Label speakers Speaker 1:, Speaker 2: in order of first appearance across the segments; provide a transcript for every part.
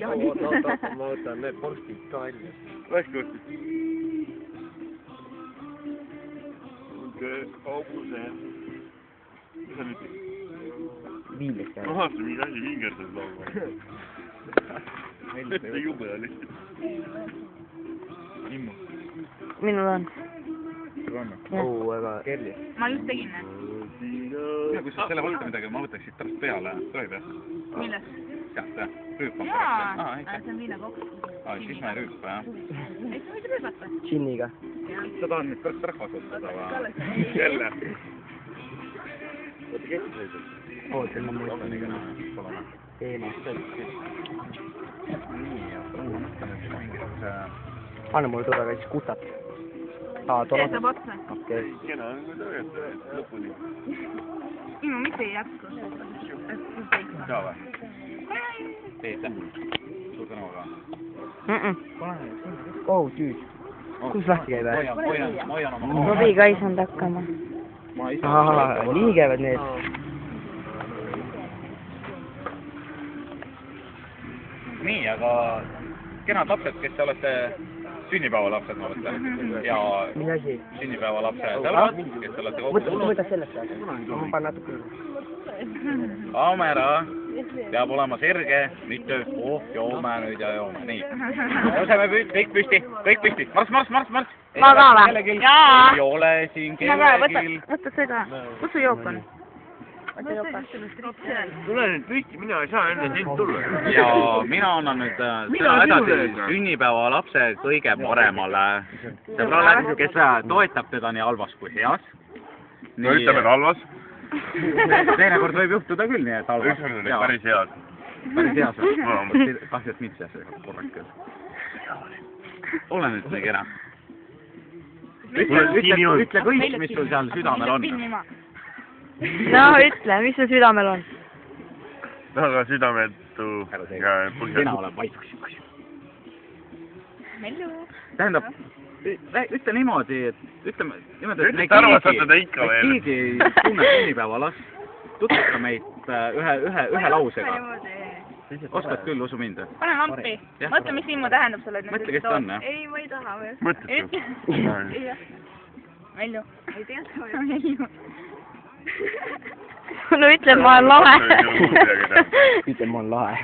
Speaker 1: oota, ma võtan need vorstid ka välja.
Speaker 2: Lähkõsti. Hobuse. Mis on nüüd?
Speaker 1: Viiles käib.
Speaker 2: Ahah, see mingi asi vingerdas laulma. See jube oli. Immu.
Speaker 3: Minul on.
Speaker 1: Oo, väga kerli.
Speaker 4: Ma just tegin need.
Speaker 2: Kui sa selle võtta midagi, ma võtaks siit pärast peale. Tohib jah?
Speaker 4: Millest?
Speaker 2: Sealt jah? Rüüp on
Speaker 4: Jaa,
Speaker 2: pärast.
Speaker 4: see on viinakokk.
Speaker 2: Siis ma ei rüüpa jah.
Speaker 4: Ei, sa võid rüübata.
Speaker 1: Džinniga.
Speaker 2: Sa tahad nüüd pärast ära kasutada või? Jälle. Oota, kes sa sõidad?
Speaker 1: Oota, ma mõtlen teemast.
Speaker 2: Nii, ma mõtlen, et mingisuguse...
Speaker 1: Anna mulle tulla väikse kutat.
Speaker 4: See saab otsa.
Speaker 1: Okei.
Speaker 2: Kena on kui tõesti, lõpuni.
Speaker 4: Imu, mitte ei jätku.
Speaker 2: Saa või? Teeta. Suur tänu aga.
Speaker 1: Oh, tüüd. Kus lahti käib?
Speaker 2: Ma hoian oma...
Speaker 3: Robiga ei saanud hakkama.
Speaker 1: Nii käivad need.
Speaker 2: Nii, aga kenad lapsed, kes te olete sünnipäevalapsed, ma mõtlen. Ja
Speaker 1: Mis asi?
Speaker 2: sünnipäevalapse sõbrad, kes te olete kokku tulnud.
Speaker 1: Mõtle sellest jah. Ma panen natuke.
Speaker 2: Kaamera peab olema serge, mitte joome nüüd ja joome. Nii. Tõseme kõik püsti. Marss.
Speaker 3: Ma ka või? Jaa.
Speaker 2: Ei ole siin
Speaker 3: Ma ka, võta seda. Kus su jook on?
Speaker 2: Tule nüüd püsti, mina ei saa enne sind tulla. Ja mina annan nüüd sõna edasi sünnipäevalapse kõige paremale sõbrale, kes toetab teda nii halvas kui heas.
Speaker 5: No ütleme, et halvas.
Speaker 2: Teinekord võib juhtuda küll nii, et halvas.
Speaker 5: Ükskord oli päris heas.
Speaker 2: Päris heas või? Kahju, et mitte see korrak küll. Ole nüüd nii kena. Ütle kõik, mis sul seal südamel on.
Speaker 3: No ütle, mis sul südamel on?
Speaker 5: Väga südametu ja põhjus.
Speaker 2: Sina olen vaikus.
Speaker 4: Mellu.
Speaker 2: Tähendab, ütle niimoodi, et ütleme niimoodi, et
Speaker 5: Ütlete arvastada ikka veel.
Speaker 2: me keegi ei tunne sünnipäevalast. Tutvusta meid ühe lausega. Oskad küll, usu mind.
Speaker 4: Pane lampi. Mõtle, mis Immu tähendab sulle.
Speaker 2: Mõtle, kes ta on, jah?
Speaker 4: Ei, ma ei taha.
Speaker 5: Mõttetu.
Speaker 4: Mellu. Ei tea, Mellu.
Speaker 3: No ütle, ma olen lahe.
Speaker 1: Ütle, ma olen lahe.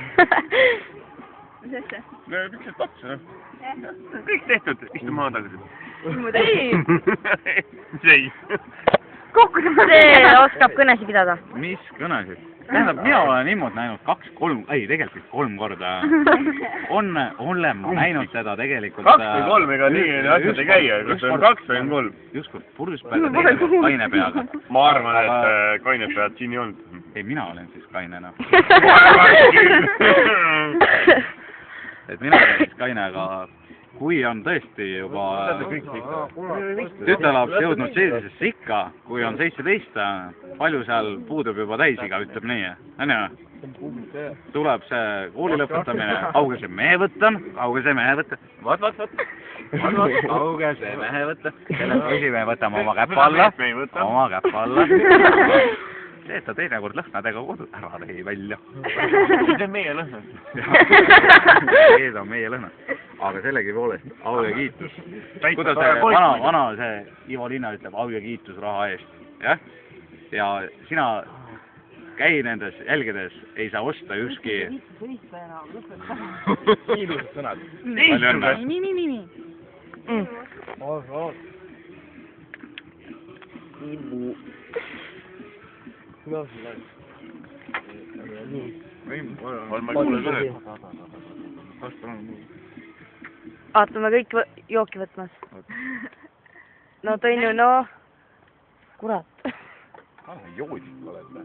Speaker 4: Mis asja?
Speaker 5: No, miks see tapsi, noh? Kõik tehtud, istu maha tagasi.
Speaker 4: Immu teeb.
Speaker 5: Mis ei?
Speaker 3: See oskab kõnesid pidada.
Speaker 2: Mis kõnesid? Tähendab, mina olen Immut näinud 2-3, ei tegelikult 3 korda. Olen ma näinud teda tegelikult...
Speaker 5: 2 või 3, ega nii asjad ei käi, kas on 2 või 3?
Speaker 2: Just kord purjuspäev ja teine kord kaine peaga.
Speaker 5: Ma arvan, et kaine pead siin ei olnud.
Speaker 2: Ei, mina olen siis kainena. Et mina olen siis kaine, aga kui on tõesti juba tütarlaps jõudnud sellisesse ikka, kui on 17, palju seal puudub juba täisiga, ütleb nii, on ju? Tuleb see kooli lõpetamine, kauge see mehe võtta, kauge see mehe võtta, kauge see mehe võtta, selle poisi me võtame oma käpa alla, see, et ta teinekord lõhnadega kodus ära tegi välja. See on meie lõhnad. Need on meie lõhnad. Aga sellegipoolest, au ja kiitus. Kuidas see vana see Ivo Linna ütleb, au ja kiitus raha eest. Jah? Ja sina käi nendes jälgedes, ei saa osta ükski... Ilusad sõnad. Palju õnne.
Speaker 4: Nii.
Speaker 1: Ibu. No,
Speaker 5: Ma kuule kõne.
Speaker 3: Vaatame kõik jooki võtmas. No Tõnju, no... Kurat.
Speaker 2: Joodik oled või?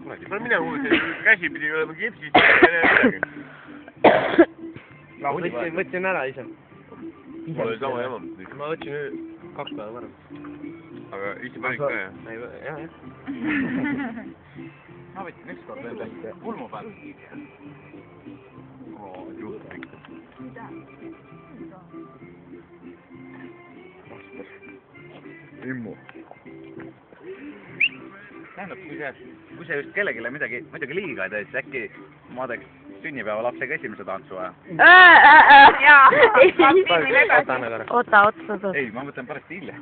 Speaker 5: No mine kuule, käsi pidi olema kipsist.
Speaker 1: Võtsin ära ise.
Speaker 5: Mul oli sama jama.
Speaker 1: Ma võtsin 2 päeva varem.
Speaker 5: Aga ise panid ka, jah?
Speaker 1: Jah.
Speaker 2: Ma võtsin üks kord veel kulmu peal. Juhtik. Immu. Tähendab, kui sa just kellegile midagi liiga ei tee, siis äkki ma teeks sünnipäevalapsega esimese tantsu aja.
Speaker 4: Jaa, kaks filmi
Speaker 1: oota,
Speaker 4: tagasi.
Speaker 1: anna korra.
Speaker 3: oota.
Speaker 2: ei, ma mõtlen pärast hiljem.